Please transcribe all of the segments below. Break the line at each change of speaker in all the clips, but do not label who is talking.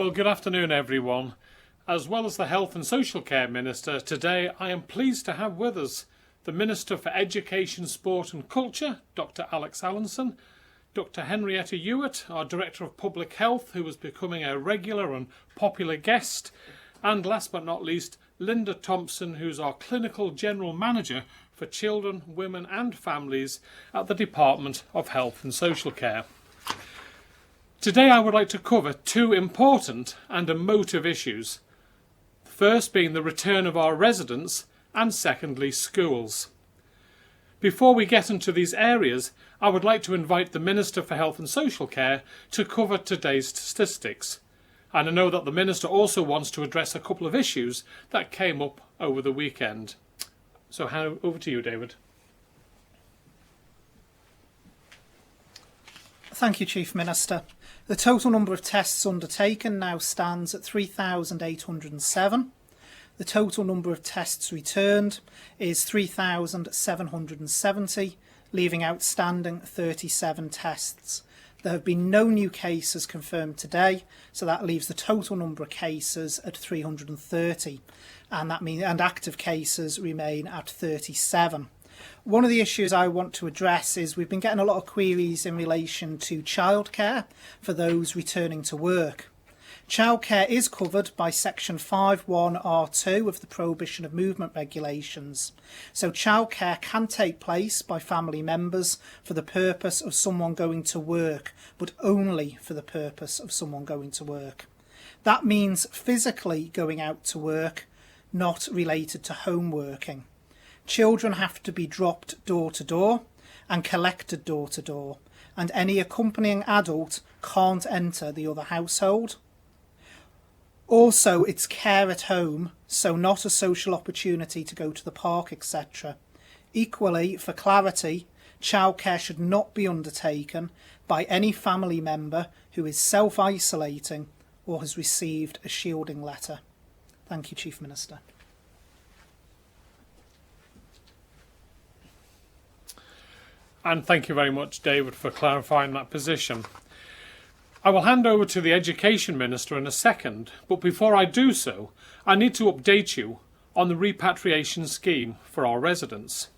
Well, good afternoon, everyone. As well as the Health and Social Care Minister, today I am pleased to have with us the Minister for Education, Sport and Culture, Dr. Allinson, Dr. Henrietta Ewart, our Director of Public Health, who is becoming a regular and popular guest, and last but not least, Linda Thompson, who's our Clinical General Manager for Children, Women and Families at the Department of Health and Social Care. Today I would like to cover two important and emotive issues. The first being the return of our residents and secondly schools. Before we get into these areas, I would like to invite the Minister for Health and Social Care to cover today's statistics. And I know that the Minister also wants to address a couple of issues that came up over the weekend. So over to you, David.
Thank you, Chief Minister. The total number of tests undertaken now stands at 3,807. The total number of tests returned is 3,770, leaving outstanding 37 tests. There have been no new cases confirmed today, so that leaves the total number of cases at 330, and active cases remain at 37. One of the issues I want to address is we've been getting a lot of queries in relation to childcare for those returning to work. Childcare is covered by Section 5(1)(r)(2) of the Prohibition of Movement regulations. So childcare can take place by family members for the purpose of someone going to work, but only for the purpose of someone going to work. That means physically going out to work, not related to home working. Children have to be dropped door to door and collected door to door, and any accompanying adult can't enter the other household. Also, it's care at home, so not a social opportunity to go to the park, etc. Equally, for clarity, childcare should not be undertaken by any family member who is self-isolating or has received a shielding letter. Thank you, Chief Minister.
And thank you very much, David, for clarifying that position. I will hand over to the Education Minister in a second, but before I do so, I need to update you on the repatriation scheme for our residents.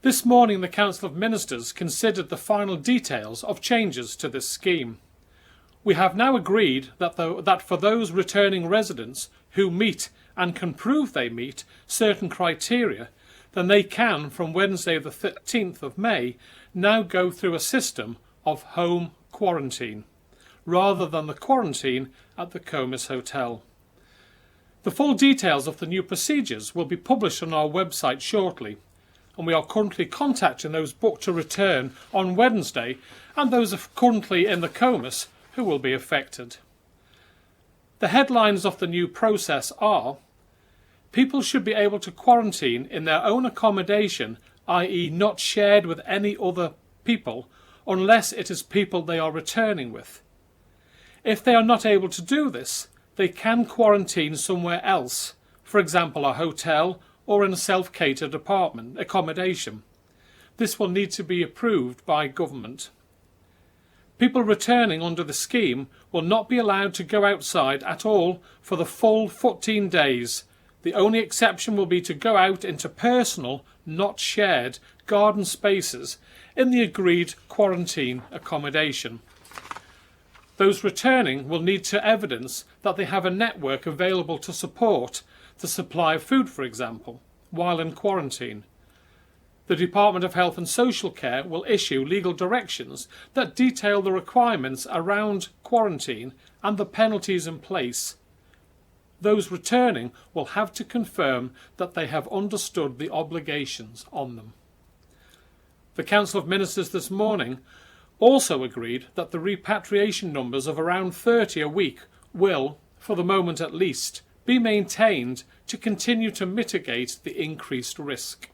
This morning, the Council of Ministers considered the final details of changes to this scheme. We have now agreed that for those returning residents who meet and can prove they meet certain criteria, then they can, from Wednesday the 13th of May, now go through a system of home quarantine, rather than the quarantine at the Comus Hotel. The full details of the new procedures will be published on our website shortly, and we are currently contacting those booked to return on Wednesday and those currently in the Comus who will be affected. The headlines of the new process are: people should be able to quarantine in their own accommodation, i.e. not shared with any other people, unless it is people they are returning with. If they are not able to do this, they can quarantine somewhere else, for example a hotel or in a self-catered accommodation. This will need to be approved by government. People returning under the scheme will not be allowed to go outside at all for the full 14 days. The only exception will be to go out into personal, not shared, garden spaces in the agreed quarantine accommodation. Those returning will need to evidence that they have a network available to support the supply of food, for example, while in quarantine. The Department of Health and Social Care will issue legal directions that detail the requirements around quarantine and the penalties in place. Those returning will have to confirm that they have understood the obligations on them. The Council of Ministers this morning also agreed that the repatriation numbers of around 30 a week will, for the moment at least, be maintained to continue to mitigate the increased risk.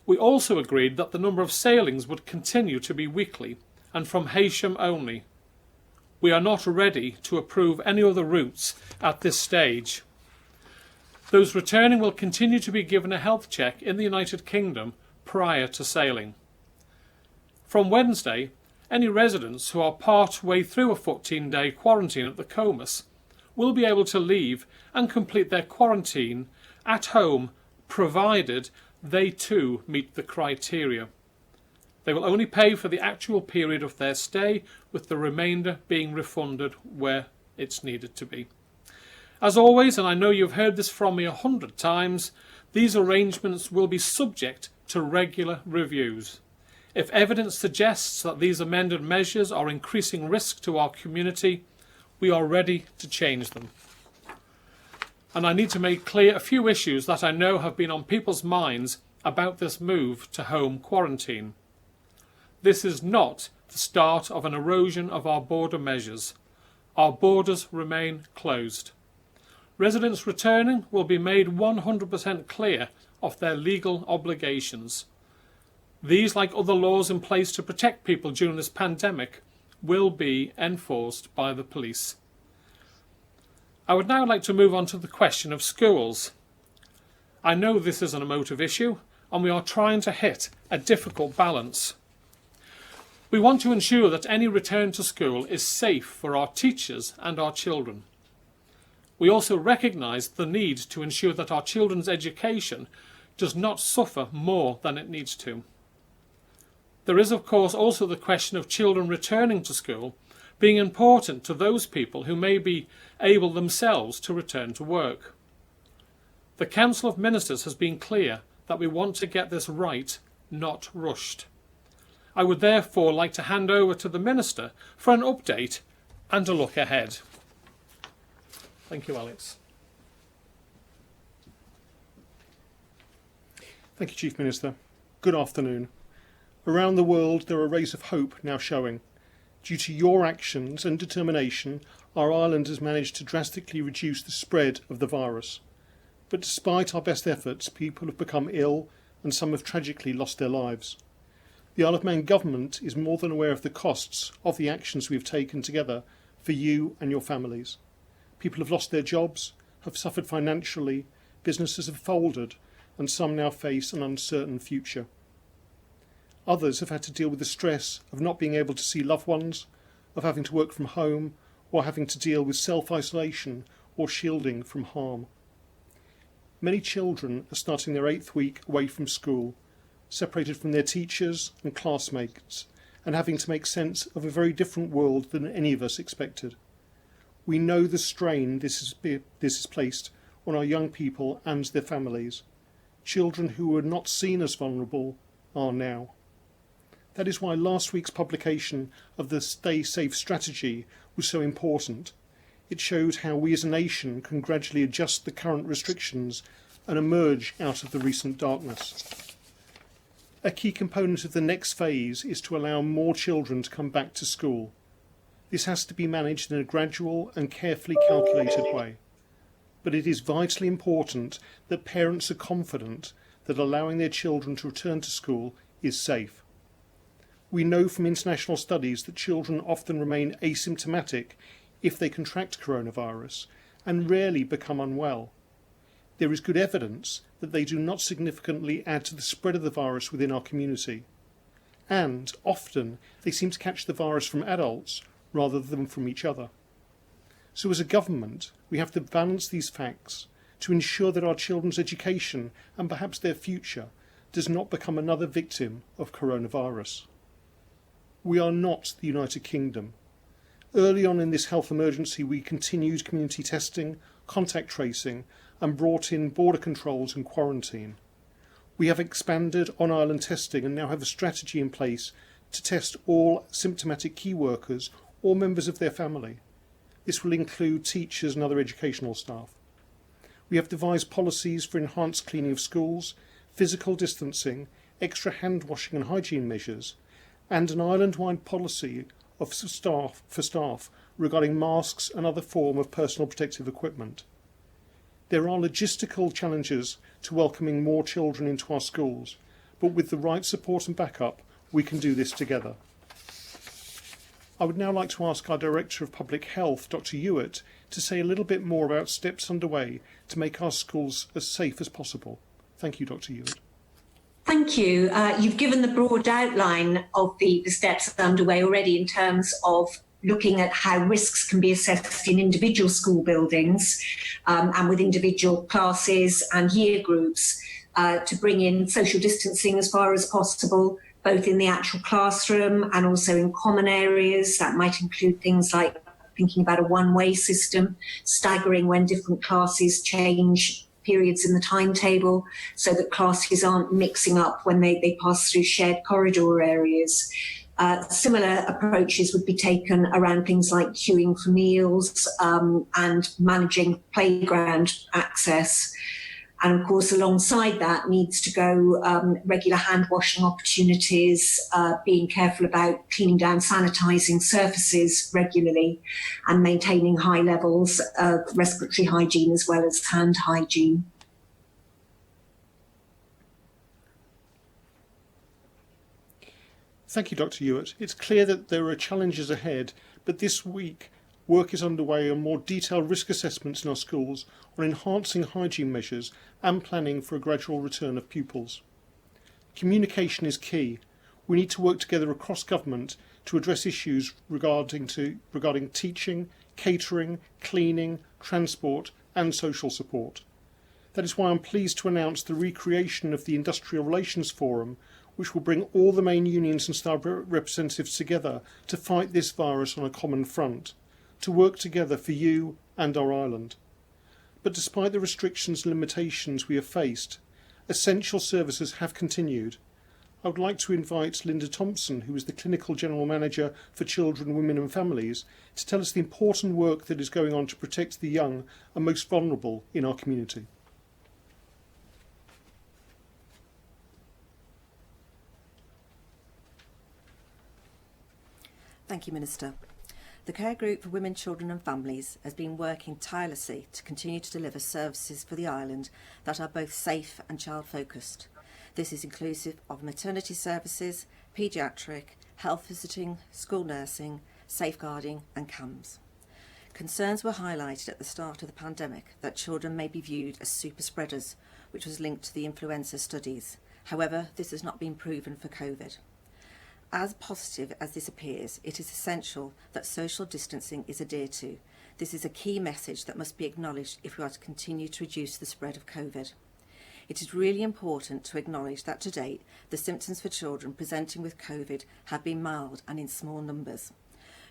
We also agreed that the number of sailings would continue to be weekly and from Heysham only. We are not ready to approve any other routes at this stage. Those returning will continue to be given a health check in the United Kingdom prior to sailing. From Wednesday, any residents who are part way through a 14-day quarantine at the Comus will be able to leave and complete their quarantine at home, provided they too meet the criteria. They will only pay for the actual period of their stay, with the remainder being refunded where it's needed to be. As always, and I know you've heard this from me 100 times, these arrangements will be subject to regular reviews. If evidence suggests that these amended measures are increasing risk to our community, we are ready to change them. And I need to make clear a few issues that I know have been on people's minds about this move to home quarantine. This is not the start of an erosion of our border measures. Our borders remain closed. Residents returning will be made 100% clear of their legal obligations. These, like other laws in place to protect people during this pandemic, will be enforced by the police. I would now like to move on to the question of schools. I know this is an emotive issue, and we are trying to hit a difficult balance. We want to ensure that any return to school is safe for our teachers and our children. We also recognise the need to ensure that our children's education does not suffer more than it needs to. There is, of course, also the question of children returning to school being important to those people who may be able themselves to return to work. The Council of Ministers has been clear that we want to get this right, not rushed. I would therefore like to hand over to the Minister for an update and a look ahead. Thank you, Alex.
Thank you, Chief Minister. Good afternoon. Around the world, there are rays of hope now showing. Due to your actions and determination, our island has managed to drastically reduce the spread of the virus. But despite our best efforts, people have become ill and some have tragically lost their lives. The Isle of Man government is more than aware of the costs of the actions we have taken together for you and your families. People have lost their jobs, have suffered financially, businesses have folded, and some now face an uncertain future. Others have had to deal with the stress of not being able to see loved ones, of having to work from home, or having to deal with self-isolation or shielding from harm. Many children are starting their 8th week away from school, separated from their teachers and classmates, and having to make sense of a very different world than any of us expected. We know the strain this has placed on our young people and their families. Children who were not seen as vulnerable are now. That is why last week's publication of the Stay Safe strategy was so important. It showed how we as a nation can gradually adjust the current restrictions and emerge out of the recent darkness. A key component of the next phase is to allow more children to come back to school. This has to be managed in a gradual and carefully calculated way. But it is vitally important that parents are confident that allowing their children to return to school is safe. We know from international studies that children often remain asymptomatic if they contract coronavirus and rarely become unwell. There is good evidence that they do not significantly add to the spread of the virus within our community. And often they seem to catch the virus from adults rather than from each other. So as a government, we have to balance these facts to ensure that our children's education and perhaps their future does not become another victim of coronavirus. We are not the United Kingdom. Early on in this health emergency, we continued community testing, contact tracing, and brought in border controls and quarantine. We have expanded on-island testing and now have a strategy in place to test all symptomatic key workers or members of their family. This will include teachers and other educational staff. We have devised policies for enhanced cleaning of schools, physical distancing, extra hand washing and hygiene measures, and an island-wide policy for staff regarding masks and other form of personal protective equipment. There are logistical challenges to welcoming more children into our schools, but with the right support and backup, we can do this together. I would now like to ask our Director of Public Health, Dr. Ewart, to say a little bit more about steps underway to make our schools as safe as possible. Thank you, Dr. Ewart.
Thank you. You've given the broad outline of the steps underway already in terms of looking at how risks can be assessed in individual school buildings and with individual classes and year groups to bring in social distancing as far as possible, both in the actual classroom and also in common areas. That might include things like thinking about a one-way system, staggering when different classes change periods in the timetable so that classes aren't mixing up when they pass through shared corridor areas. Similar approaches would be taken around things like queuing for meals and managing playground access. And of course, alongside that needs to go regular hand washing opportunities, being careful about cleaning down, sanitising surfaces regularly and maintaining high levels of respiratory hygiene as well as hand hygiene.
Thank you, Dr. Ewart. It's clear that there are challenges ahead, but this week work is underway on more detailed risk assessments in our schools, on enhancing hygiene measures and planning for a gradual return of pupils. Communication is key. We need to work together across government to address issues regarding teaching, catering, cleaning, transport and social support. That is why I'm pleased to announce the recreation of the Industrial Relations Forum, which will bring all the main unions and staff representatives together to fight this virus on a common front, to work together for you and our island. But despite the restrictions and limitations we have faced, essential services have continued. I would like to invite Linda Thompson, who is the Clinical General Manager for Children, Women and Families, to tell us the important work that is going on to protect the young and most vulnerable in our community.
Thank you, Minister. The Care Group for Women, Children and Families has been working tirelessly to continue to deliver services for the island that are both safe and child-focused. This is inclusive of maternity services, paediatric, health visiting, school nursing, safeguarding and CAMS. Concerns were highlighted at the start of the pandemic that children may be viewed as super spreaders, which was linked to the influenza studies. However, this has not been proven for COVID. As positive as this appears, it is essential that social distancing is adhered to. This is a key message that must be acknowledged if we are to continue to reduce the spread of COVID. It is really important to acknowledge that to date, the symptoms for children presenting with COVID have been mild and in small numbers.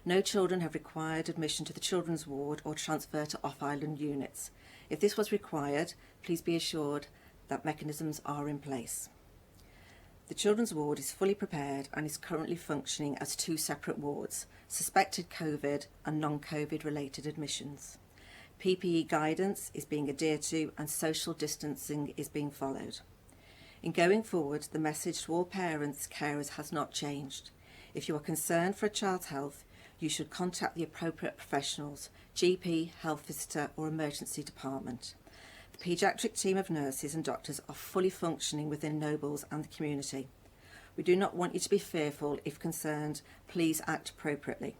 No children have required admission to the children's ward or transfer to off-island units. If this was required, please be assured that mechanisms are in place. The children's ward is fully prepared and is currently functioning as two separate wards, suspected COVID and non-COVID related admissions. PPE guidance is being adhered to and social distancing is being followed. In going forward, the message to all parents, carers has not changed. If you are concerned for a child's health, you should contact the appropriate professionals, GP, health visitor or emergency department. The paediatric team of nurses and doctors are fully functioning within Nobles and the community. We do not want you to be fearful. If concerned, please act appropriately.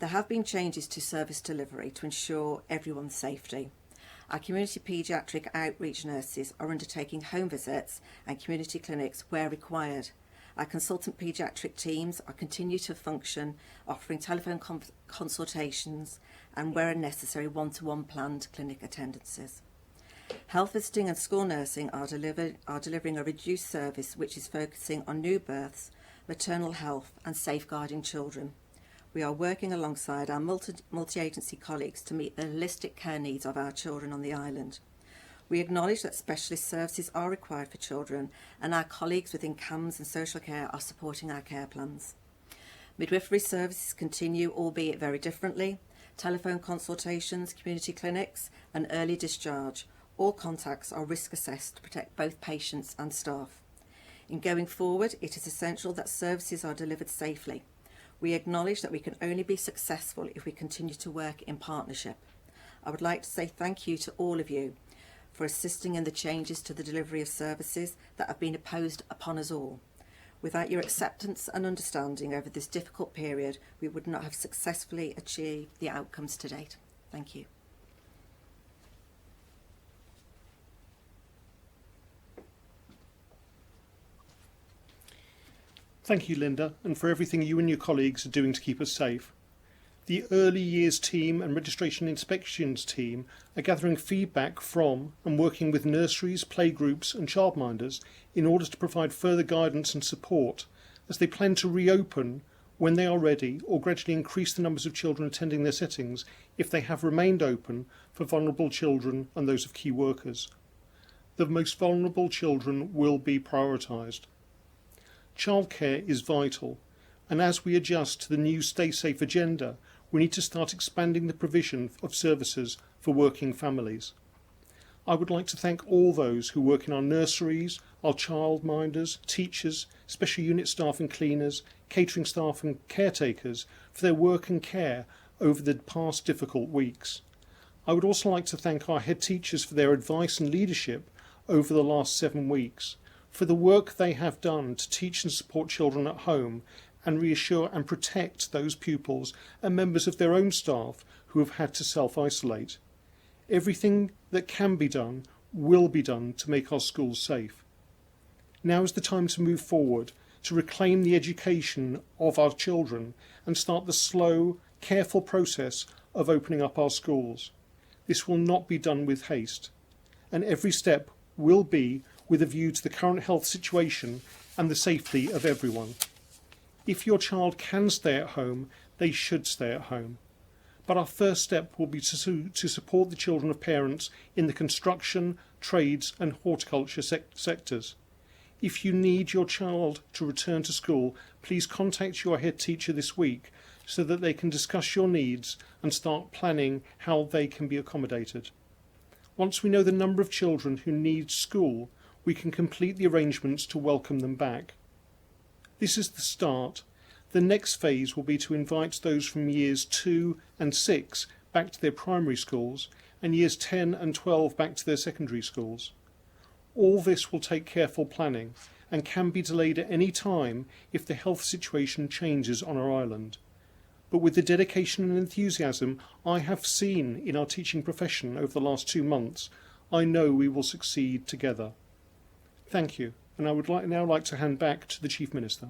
There have been changes to service delivery to ensure everyone's safety. Our community paediatric outreach nurses are undertaking home visits and community clinics where required. Our consultant paediatric teams are continue to function, offering telephone consultations and where necessary one-to-one planned clinic attendances. Health visiting and school nursing are delivering a reduced service which is focusing on new births, maternal health and safeguarding children. We are working alongside our multi-agency colleagues to meet the holistic care needs of our children on the island. We acknowledge that specialist services are required for children and our colleagues within CAMS and social care are supporting our care plans. Midwifery services continue, albeit very differently. Telephone consultations, community clinics and early discharge. All contacts are risk assessed to protect both patients and staff. In going forward, it is essential that services are delivered safely. We acknowledge that we can only be successful if we continue to work in partnership. I would like to say thank you to all of you for assisting in the changes to the delivery of services that have been imposed upon us all. Without your acceptance and understanding over this difficult period, we would not have successfully achieved the outcomes to date. Thank you.
Thank you, Linda, and for everything you and your colleagues are doing to keep us safe. The early years team and registration inspections team are gathering feedback from and working with nurseries, playgroups and childminders in order to provide further guidance and support as they plan to reopen when they are ready, or gradually increase the numbers of children attending their settings if they have remained open for vulnerable children and those of key workers. The most vulnerable children will be prioritised. Childcare is vital, and as we adjust to the new Stay Safe agenda, we need to start expanding the provision of services for working families. I would like to thank all those who work in our nurseries, our childminders, teachers, special unit staff and cleaners, catering staff and caretakers for their work and care over the past difficult weeks. I would also like to thank our head teachers for their advice and leadership over the last 7 weeks, for the work they have done to teach and support children at home and reassure and protect those pupils and members of their own staff who have had to self-isolate. Everything that can be done will be done to make our schools safe. Now is the time to move forward, to reclaim the education of our children and start the slow, careful process of opening up our schools. This will not be done with haste, and every step will be with a view to the current health situation and the safety of everyone. If your child can stay at home, they should stay at home. But our first step will be to support the children of parents in the construction, trades and horticulture sectors. If you need your child to return to school, please contact your head teacher this week so that they can discuss your needs and start planning how they can be accommodated. Once we know the number of children who need school, we can complete the arrangements to welcome them back. This is the start. The next phase will be to invite those from years 2 and 6 back to their primary schools and years 10 and 12 back to their secondary schools. All this will take careful planning and can be delayed at any time if the health situation changes on our island. But with the dedication and enthusiasm I have seen in our teaching profession over the last 2 months, I know we will succeed together. Thank you, and I would now like to hand back to the Chief Minister.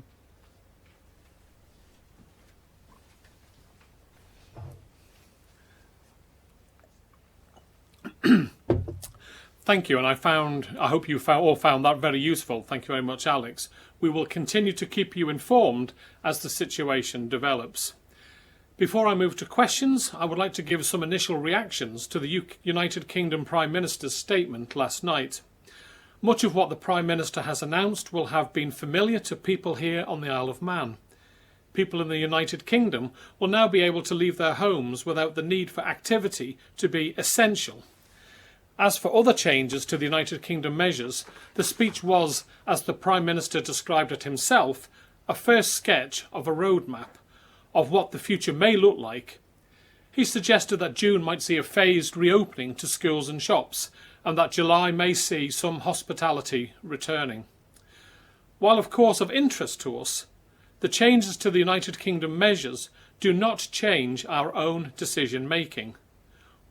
Thank you, and I hope you all found that very useful. Thank you very much, Alex. We will continue to keep you informed as the situation develops. Before I move to questions, I would like to give some initial reactions to the United Kingdom Prime Minister's statement last night. Much of what the Prime Minister has announced will have been familiar to people here on the Isle of Man. People in the United Kingdom will now be able to leave their homes without the need for activity to be essential. As for other changes to the United Kingdom measures, the speech was, as the Prime Minister described it himself, a first sketch of a roadmap of what the future may look like. He suggested that June might see a phased reopening to schools and shops, and that July may see some hospitality returning. While of course of interest to us, the changes to the United Kingdom measures do not change our own decision making.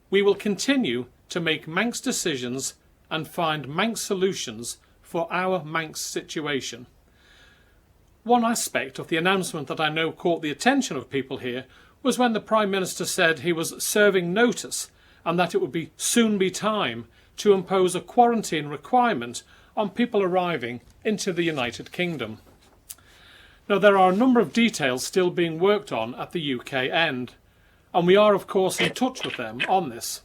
We will continue to make Manx decisions and find Manx solutions for our Manx situation. One aspect of the announcement that I know caught the attention of people here was when the Prime Minister said he was serving notice and that it would soon be time to impose a quarantine requirement on people arriving into the United Kingdom. Now, there are a number of details still being worked on at the UK end, and we are of course in touch with them on this.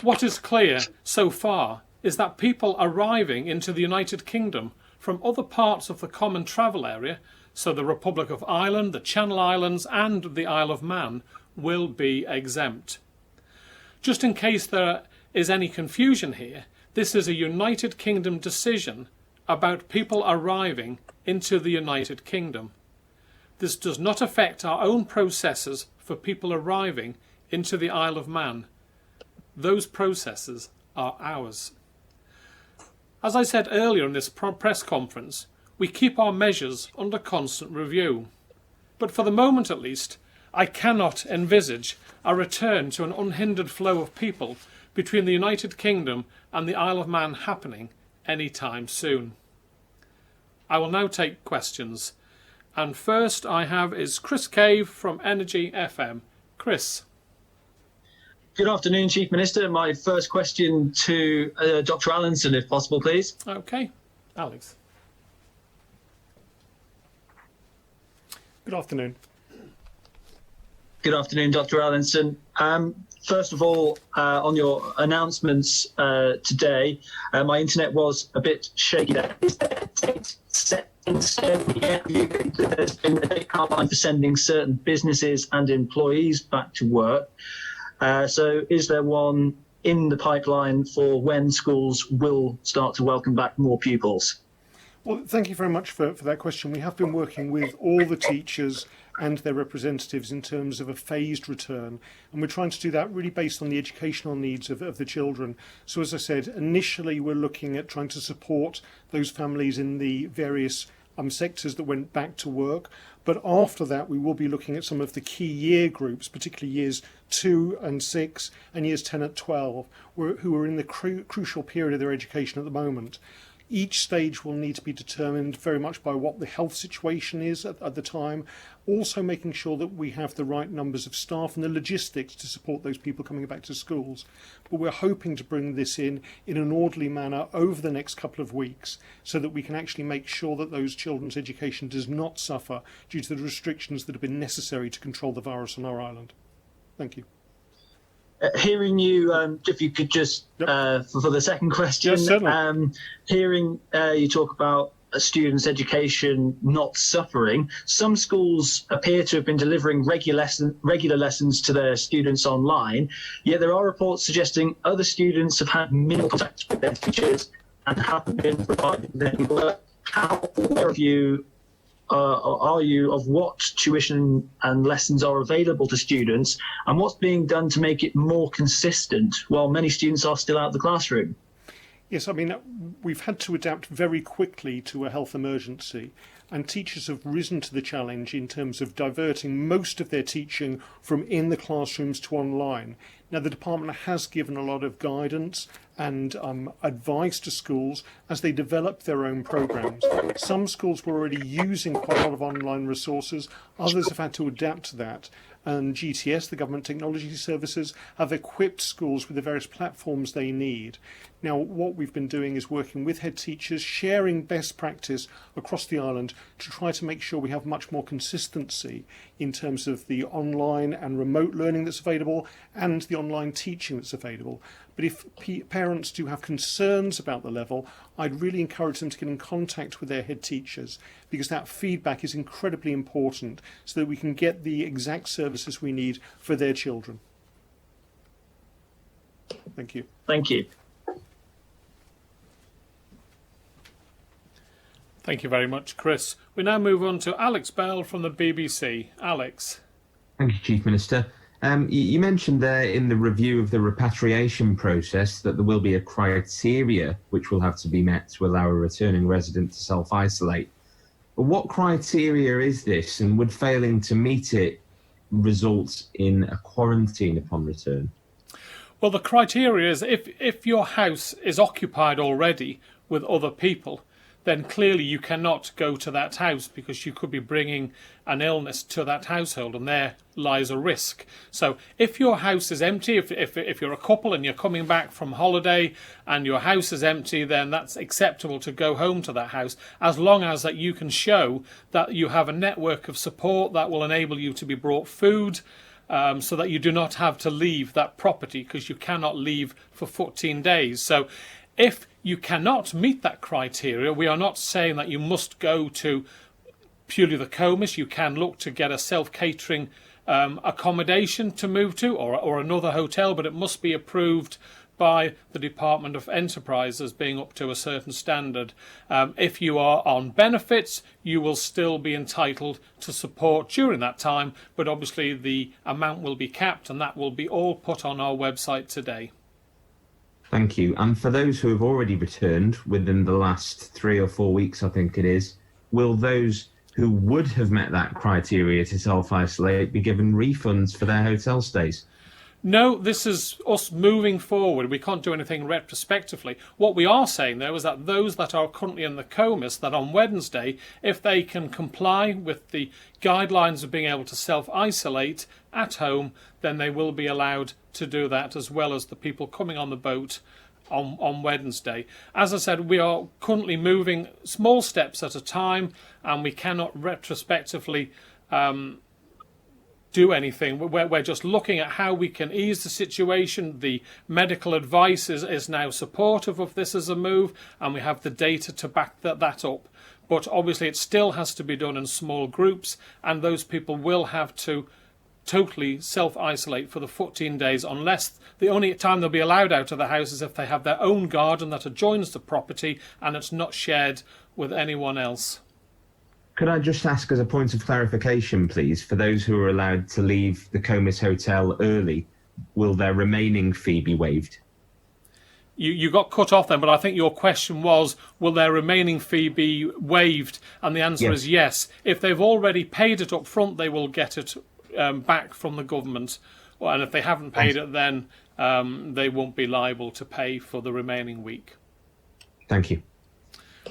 What is clear so far is that people arriving into the United Kingdom from other parts of the common travel area, so the Republic of Ireland, the Channel Islands and the Isle of Man, will be exempt. Just in case there is any confusion here, this is a United Kingdom decision about people arriving into the United Kingdom. This does not affect our own processes for people arriving into the Isle of Man. Those processes are ours. As I said earlier in this press conference, we keep our measures under constant review. But for the moment at least, I cannot envisage a return to an unhindered flow of people between the United Kingdom and the Isle of Man happening any time soon. I will now take questions. And first I have is Chris Cave from Energy FM. Chris.
Good afternoon, Chief Minister. My first question to Dr. Allinson, if possible, please.
Okay, Alex.
Good afternoon.
Good afternoon, Dr. Allinson. First of all, on your announcements today, my internet was a bit shaky there. Is there a date set in stone yet? There's been a date outline for sending certain businesses and employees back to work. So is there one in the pipeline for when schools will start to welcome back more pupils?
Well, thank you very much for that question. We have been working with all the teachers and their representatives in terms of a phased return, and we're trying to do that really based on the educational needs of the children. So as I said, initially we're looking at trying to support those families in the various sectors that went back to work, but after that we will be looking at some of the key year groups, particularly years 2 and 6 and years 10 and 12, who are in the crucial period of their education at the moment. Each stage will need to be determined very much by what the health situation is at the time, also making sure that we have the right numbers of staff and the logistics to support those people coming back to schools. But we're hoping to bring this in an orderly manner over the next couple of weeks so that we can actually make sure that those children's education does not suffer due to the restrictions that have been necessary to control the virus on our island. Thank you.
Hearing you, if you could just, for the second question,
yes, certainly.
Hearing you talk about a student's education not suffering, some schools appear to have been delivering regular lessons to their students online, yet there are reports suggesting other students have had minimal contact with their teachers and haven't been provided with any work. How aware of you are you of what tuition and lessons are available to students and what's being done to make it more consistent while many students are still out of the classroom?
Yes, I mean, we've had to adapt very quickly to a health emergency, and teachers have risen to the challenge in terms of diverting most of their teaching from in the classrooms to online. Now, the department has given a lot of guidance and advice to schools as they develop their own programmes. Some schools were already using quite a lot of online resources, others have had to adapt to that. And GTS, the Government Technology Services, have equipped schools with the various platforms they need. Now, what we've been doing is working with head teachers, sharing best practice across the island to try to make sure we have much more consistency in terms of the online and remote learning that's available and the online teaching that's available. But if parents do have concerns about the level, I'd really encourage them to get in contact with their head teachers, because that feedback is incredibly important so that we can get the exact services we need for their children. Thank you.
Thank you.
Thank you very much, Chris. We now move on to Alex Bell from the BBC. Alex.
Thank you, Chief Minister. You mentioned there in the review of the repatriation process that there will be a criteria which will have to be met to allow a returning resident to self-isolate. But what criteria is this, and would failing to meet it result in a quarantine upon return?
Well, the criteria is if your house is occupied already with other people, then clearly you cannot go to that house because you could be bringing an illness to that household, and there lies a risk. So if your house is empty, if you're a couple and you're coming back from holiday and your house is empty, then that's acceptable to go home to that house, as long as that you can show that you have a network of support that will enable you to be brought food, so that you do not have to leave that property, because you cannot leave for 14 days. So if you cannot meet that criteria, we are not saying that you must go to purely the Comus. You can look to get a self-catering accommodation to move to, or another hotel, but it must be approved by the Department of Enterprise as being up to a certain standard. If you are on benefits, you will still be entitled to support during that time, but obviously the amount will be capped, and that will be all put on our website today.
Thank you. And for those who have already returned within the last 3 or 4 weeks, I think it is, will those who would have met that criteria to self-isolate be given refunds for their hotel stays?
No, this is us moving forward. We can't do anything retrospectively. What we are saying, though, is that those that are currently in the COMIS, that on Wednesday, if they can comply with the guidelines of being able to self-isolate at home, then they will be allowed to do that, as well as the people coming on the boat on Wednesday. As I said, we are currently moving small steps at a time, and we cannot retrospectively do anything. We're just looking at how we can ease the situation. The medical advice is now supportive of this as a move, and we have the data to back that up. But obviously it still has to be done in small groups, and those people will have to totally self-isolate for the 14 days, unless the only time they'll be allowed out of the house is if they have their own garden that adjoins the property and it's not shared with anyone else.
Could I just ask, as a point of clarification, please, for those who are allowed to leave the Comis Hotel early, will their remaining fee be waived?
You got cut off then, but I think your question was, will their remaining fee be waived? And the answer is yes. If they've already paid it up front, they will get it back from the government. And if they haven't paid it, then they won't be liable to pay for the remaining week.
Thank you.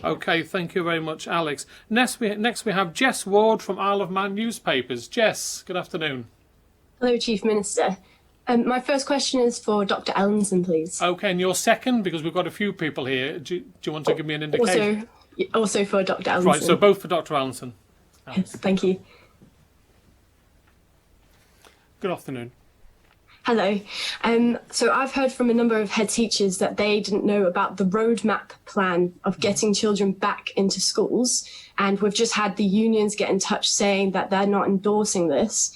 Okay, thank you very much, Alex. Next we have Jess Ward from Isle of Man newspapers. Jess, good afternoon.
Hello, Chief Minister. My first question is for Dr. Allinson, please.
Okay, and your second, because we've got a few people here. Do you want to give me an indication?
Also for Dr. Allinson.
Right, so both for Dr. Allinson.
Yes, thank you.
Good afternoon.
Hello. So I've heard from a number of head teachers that they didn't know about the roadmap plan of getting children back into schools. And we've just had the unions get in touch saying that they're not endorsing this.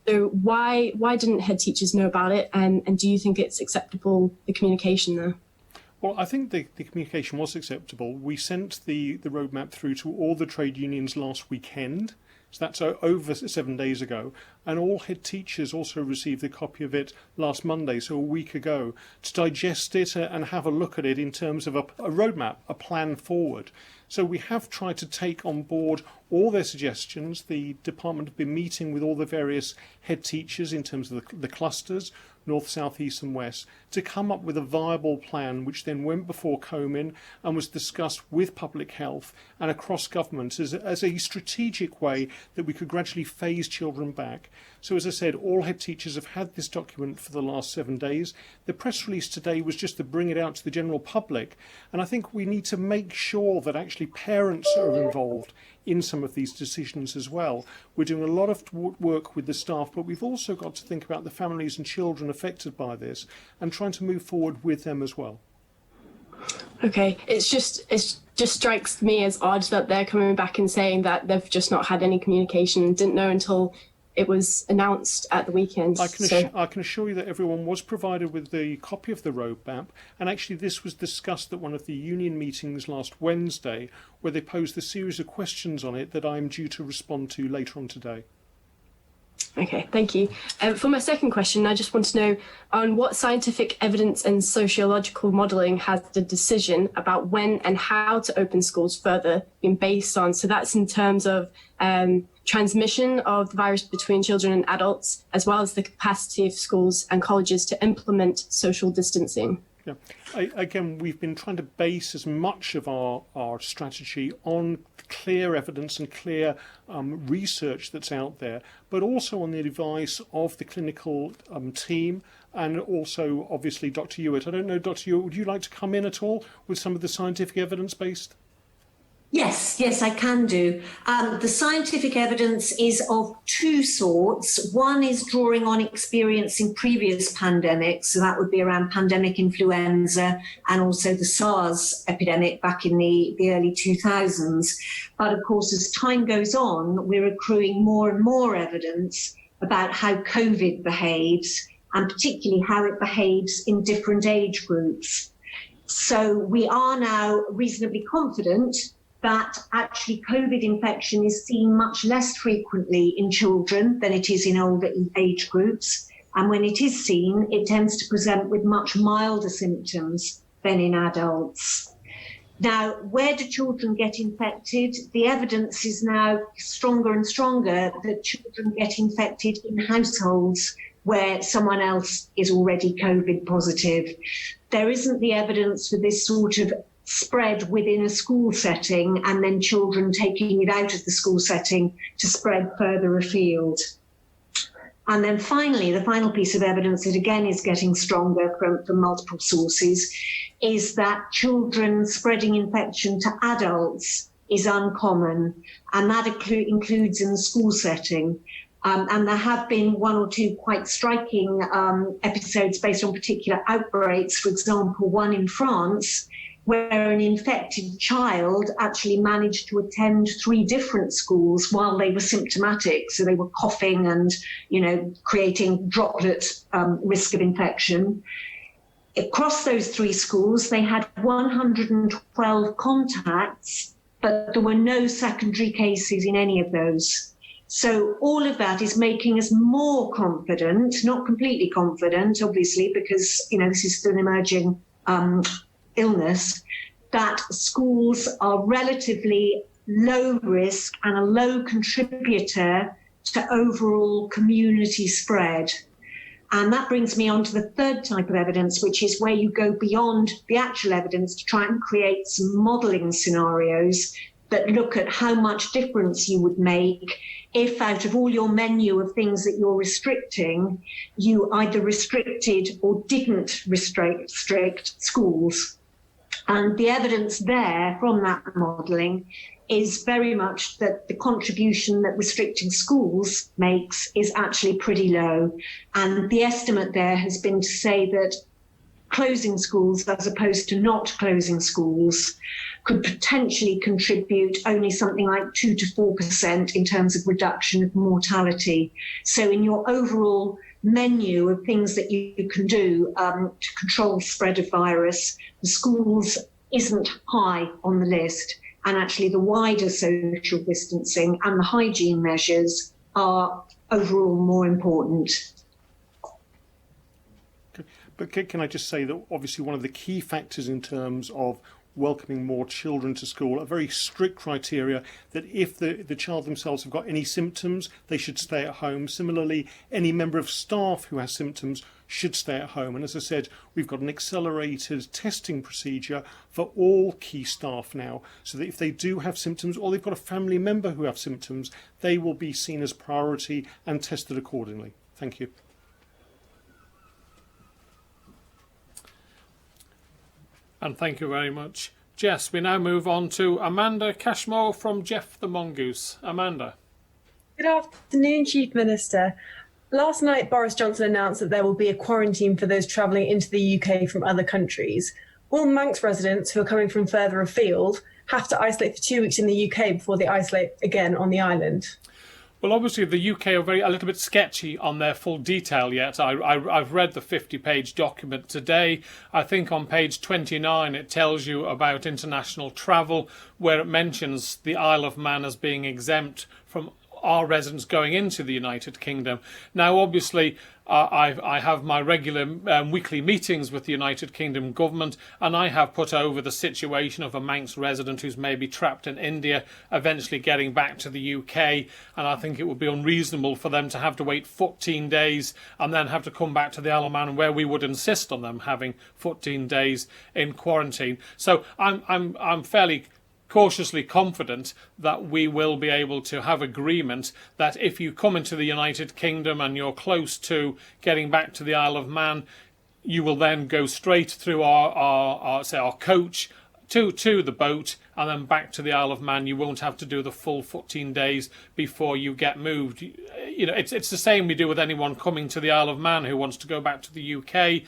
So why didn't head teachers know about it? And do you think it's acceptable, the communication there?
Well, I think the communication was acceptable. We sent the roadmap through to all the trade unions last weekend. So that's over 7 days ago. And all head teachers also received a copy of it last Monday, so a week ago, to digest it and have a look at it in terms of a roadmap, a plan forward. So we have tried to take on board all their suggestions. The department have been meeting with all the various head teachers in terms of the clusters, north, south, east and west, to come up with a viable plan which then went before COMIN and was discussed with public health and across government as a strategic way that we could gradually phase children back. So as I said, all head teachers have had this document for the last 7 days. The press release today was just to bring it out to the general public, and I think we need to make sure that actually parents are involved in some of these decisions as well. We're doing a lot of work with the staff, but we've also got to think about the families and children affected by this and trying to move forward with them as well.
Okay, it just strikes me as odd that they're coming back and saying that they've just not had any communication and didn't know until it was announced at the weekend.
I can assure you that everyone was provided with the copy of the roadmap, and actually this was discussed at one of the union meetings last Wednesday, where they posed a series of questions on it that I'm due to respond to later on today.
Okay, thank you. For my second question, I just want to know on what scientific evidence and sociological modelling has the decision about when and how to open schools further been based on? So that's in terms of transmission of the virus between children and adults, as well as the capacity of schools and colleges to implement social distancing.
Yeah. Again, we've been trying to base as much of our strategy on clear evidence and clear research that's out there, but also on the advice of the clinical team and also, obviously, Dr. Ewart. I don't know, Dr. Ewart, would you like to come in at all with some of the scientific evidence based?
Yes, I can do. The scientific evidence is of two sorts. One is drawing on experience in previous pandemics, so that would be around pandemic influenza and also the SARS epidemic back in the early 2000s. But of course, as time goes on, we're accruing more and more evidence about how COVID behaves, and particularly how it behaves in different age groups. So we are now reasonably confident that actually COVID infection is seen much less frequently in children than it is in older age groups. And when it is seen, it tends to present with much milder symptoms than in adults. Now, where do children get infected? The evidence is now stronger and stronger that children get infected in households where someone else is already COVID positive. There isn't the evidence for this sort of spread within a school setting and then children taking it out of the school setting to spread further afield. And then finally, the final piece of evidence that again is getting stronger from multiple sources is that children spreading infection to adults is uncommon, and that includes in the school setting. And there have been one or two quite striking episodes based on particular outbreaks. For example, one in France, where an infected child actually managed to attend 3 different schools while they were symptomatic. So they were coughing and, creating droplet risk of infection. Across those 3 schools, they had 112 contacts, but there were no secondary cases in any of those. So all of that is making us more confident, not completely confident, obviously, because, this is still an emerging illness, that schools are relatively low risk and a low contributor to overall community spread. And that brings me on to the third type of evidence, which is where you go beyond the actual evidence to try and create some modelling scenarios that look at how much difference you would make if out of all your menu of things that you're restricting, you either restricted or didn't restrict schools. And the evidence there from that modelling is very much that the contribution that restricting schools makes is actually pretty low. And the estimate there has been to say that closing schools as opposed to not closing schools could potentially contribute only something like 2 to 4% in terms of reduction of mortality. So in your overall menu of things that you can do to control the spread of virus, the schools isn't high on the list. And actually the wider social distancing and the hygiene measures are overall more important.
But can I just say that obviously one of the key factors in terms of welcoming more children to school are very strict criteria that if the child themselves have got any symptoms, they should stay at home. Similarly, any member of staff who has symptoms should stay at home. And as I said, we've got an accelerated testing procedure for all key staff now, so that if they do have symptoms or they've got a family member who have symptoms, they will be seen as priority and tested accordingly. Thank you.
And thank you very much, Jess. We now move on to Amanda Cashmore from Jeff the Mongoose. Amanda.
Good afternoon, Chief Minister. Last night, Boris Johnson announced that there will be a quarantine for those travelling into the UK from other countries. All Manx residents who are coming from further afield have to isolate for 2 weeks in the UK before they isolate again on the island.
Well, obviously, the UK are a little bit sketchy on their full detail yet. I've read the 50-page document today. I think on page 29 it tells you about international travel, where it mentions the Isle of Man as being exempt from our residents going into the United Kingdom. Now, obviously, I have my regular weekly meetings with the United Kingdom government, and I have put over the situation of a Manx resident who's maybe trapped in India, eventually getting back to the UK, and I think it would be unreasonable for them to have to wait 14 days and then have to come back to the Isle of Man, where we would insist on them having 14 days in quarantine. So I'm fairly cautiously confident that we will be able to have agreement that if you come into the United Kingdom and you're close to getting back to the Isle of Man, you will then go straight through our coach to the boat and then back to the Isle of Man. You won't have to do the full 14 days before you get moved. It's the same we do with anyone coming to the Isle of Man who wants to go back to the UK.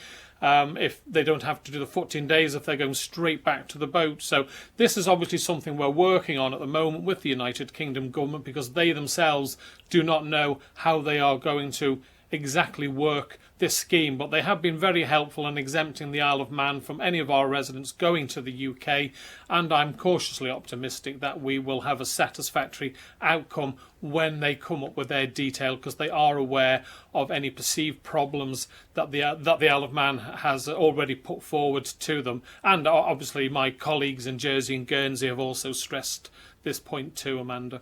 If they don't have to do the 14 days if they're going straight back to the boat. So this is obviously something we're working on at the moment with the United Kingdom government, because they themselves do not know how they are going to exactly work this scheme, but they have been very helpful in exempting the Isle of Man from any of our residents going to the UK, and I'm cautiously optimistic that we will have a satisfactory outcome when they come up with their detail, because they are aware of any perceived problems that the Isle of Man has already put forward to them. And obviously my colleagues in Jersey and Guernsey have also stressed this point too, Amanda.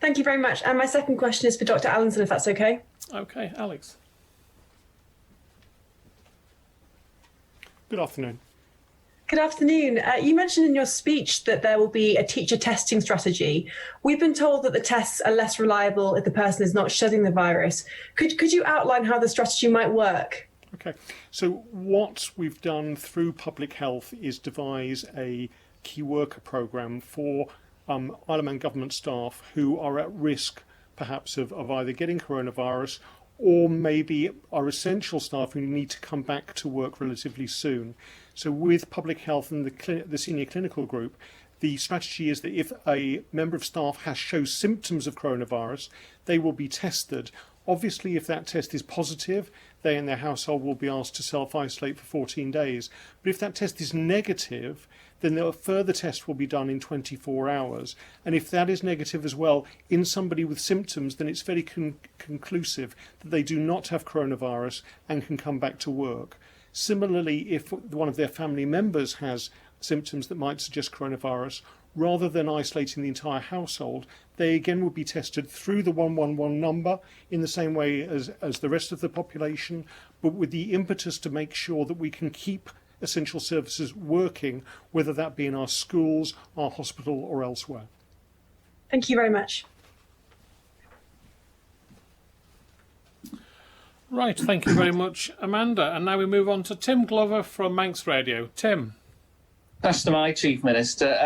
Thank you very much. And my second question is for Dr. Allinson, if that's okay.
Okay, Alex.
Good afternoon.
Good afternoon. You mentioned in your speech that there will be a teacher testing strategy. We've been told that the tests are less reliable if the person is not shedding the virus. Could you outline how the strategy might work?
Okay, so what we've done through public health is devise a key worker programme for Isle of Man government staff who are at risk perhaps of either getting coronavirus or maybe are essential staff who need to come back to work relatively soon. So with public health and the senior clinical group, the strategy is that if a member of staff shows symptoms of coronavirus, they will be tested. Obviously, if that test is positive, they and their household will be asked to self-isolate for 14 days. But if that test is negative, then a further test will be done in 24 hours. And if that is negative as well in somebody with symptoms, then it's very conclusive that they do not have coronavirus and can come back to work. Similarly, if one of their family members has symptoms that might suggest coronavirus, rather than isolating the entire household, they again will be tested through the 111 number in the same way as the rest of the population, but with the impetus to make sure that we can keep essential services working, whether that be in our schools, our hospital or elsewhere.
Thank you very much.
Right, thank you very much, Amanda. And now we move on to Tim Glover from Manx Radio. Tim.
Pastor, my Chief Minister,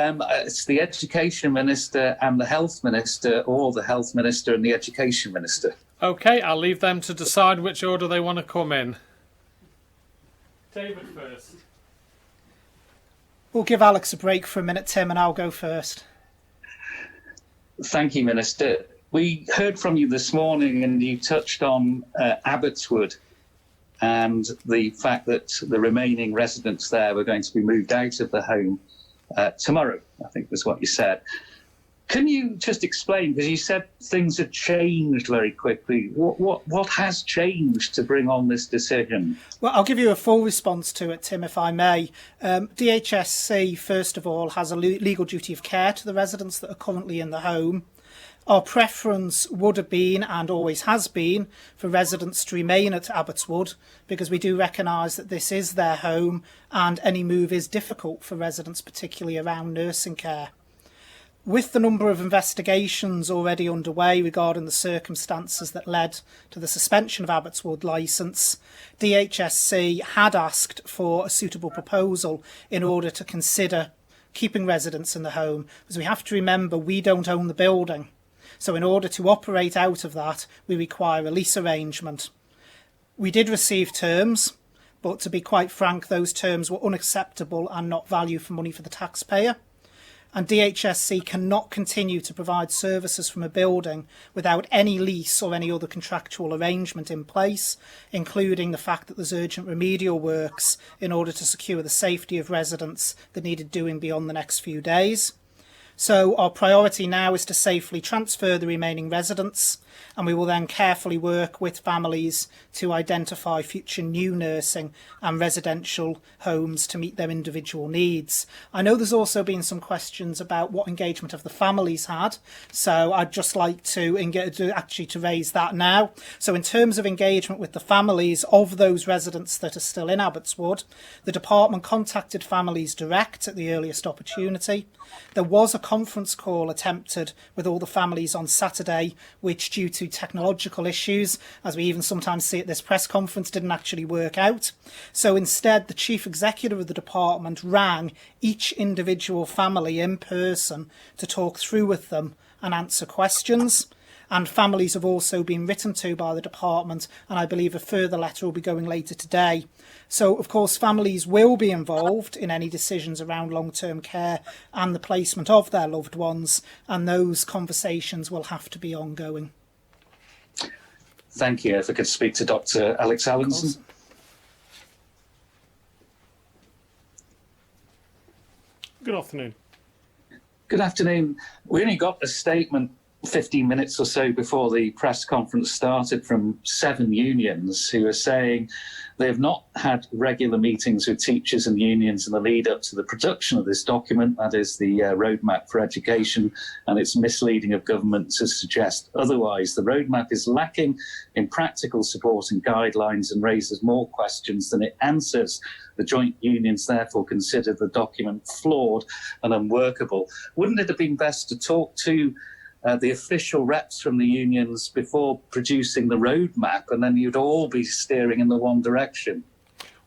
it's the Education Minister and the Health Minister, or the Health Minister and the Education Minister.
OK, I'll leave them to decide which order they want to come in. David first.
We'll give Alex a break for a minute, Tim, and I'll go first.
Thank you, Minister. We heard from you this morning and you touched on Abbotswood and the fact that the remaining residents there were going to be moved out of the home tomorrow, I think was what you said. Can you just explain, because you said things had changed very quickly, what has changed to bring on this decision?
Well, I'll give you a full response to it, Tim, if I may. DHSC, first of all, has a legal duty of care to the residents that are currently in the home. Our preference would have been, and always has been, for residents to remain at Abbotswood, because we do recognise that this is their home and any move is difficult for residents, particularly around nursing care. With the number of investigations already underway regarding the circumstances that led to the suspension of Abbotswood licence, DHSC had asked for a suitable proposal in order to consider keeping residents in the home, because we have to remember we don't own the building. So in order to operate out of that, we require a lease arrangement. We did receive terms, but to be quite frank, those terms were unacceptable and not value for money for the taxpayer. And DHSC cannot continue to provide services from a building without any lease or any other contractual arrangement in place, including the fact that there's urgent remedial works in order to secure the safety of residents that needed doing beyond the next few days. So our priority now is to safely transfer the remaining residents, and we will then carefully work with families to identify future new nursing and residential homes to meet their individual needs. I know there's also been some questions about what engagement have the families had, so I'd just like to raise that now. So in terms of engagement with the families of those residents that are still in Abbotswood, the department contacted families direct at the earliest opportunity. There was a conference call attempted with all the families on Saturday, which due to technological issues, as we even sometimes see at this press conference, didn't actually work out. So instead, the chief executive of the department rang each individual family in person to talk through with them and answer questions. And families have also been written to by the department, and I believe a further letter will be going later today. So, of course, families will be involved in any decisions around long-term care and the placement of their loved ones, and those conversations will have to be ongoing.
Thank you. If I could speak to Dr. Alex Allinson.
Good afternoon.
Good afternoon. We only got a statement 15 minutes or so before the press conference started from 7 unions who are saying They have not had regular meetings with teachers and unions in the lead up to the production of this document, that is the Roadmap for Education, and it's misleading of government to suggest otherwise. The roadmap is lacking in practical support and guidelines and raises more questions than it answers. The joint unions therefore consider the document flawed and unworkable. Wouldn't it have been best to talk to the official reps from the unions before producing the roadmap, and then you'd all be steering in the one direction?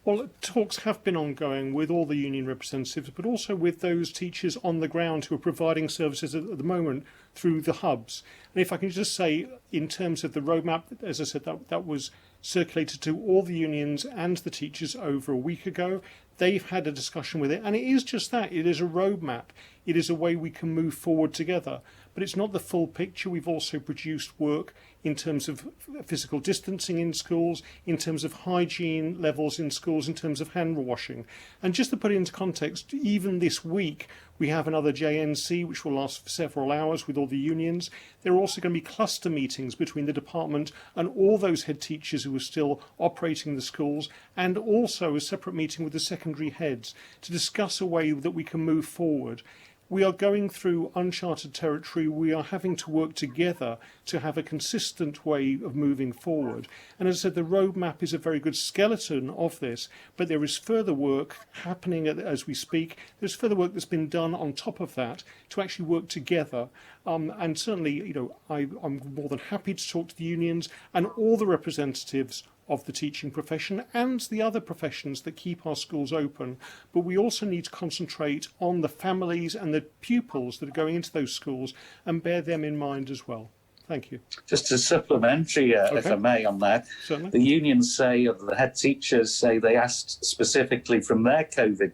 Well, talks have been ongoing with all the union representatives, but also with those teachers on the ground who are providing services at the moment through the hubs. And if I can just say, in terms of the roadmap, as I said, that was circulated to all the unions and the teachers over a week ago. They've had a discussion with it, and it is just that. It is a roadmap. It is a way we can move forward together. But it's not the full picture. We've also produced work in terms of physical distancing in schools, in terms of hygiene levels in schools, in terms of hand washing. And just to put it into context, even this week, we have another JNC which will last for several hours with all the unions. There are also going to be cluster meetings between the department and all those head teachers who are still operating the schools, and also a separate meeting with the secondary heads to discuss a way that we can move forward. We are going through uncharted territory. We are having to work together to have a consistent way of moving forward. And as I said, the roadmap is a very good skeleton of this, but there is further work happening as we speak. There's further work that's been done on top of that to actually work together. And certainly, I'm more than happy to talk to the unions and all the representatives of the teaching profession and the other professions that keep our schools open. But we also need to concentrate on the families and the pupils that are going into those schools and bear them in mind as well. Thank you.
Just a supplementary, if I may, on that.
Certainly.
The unions say, or the head teachers say, they asked specifically from their COVID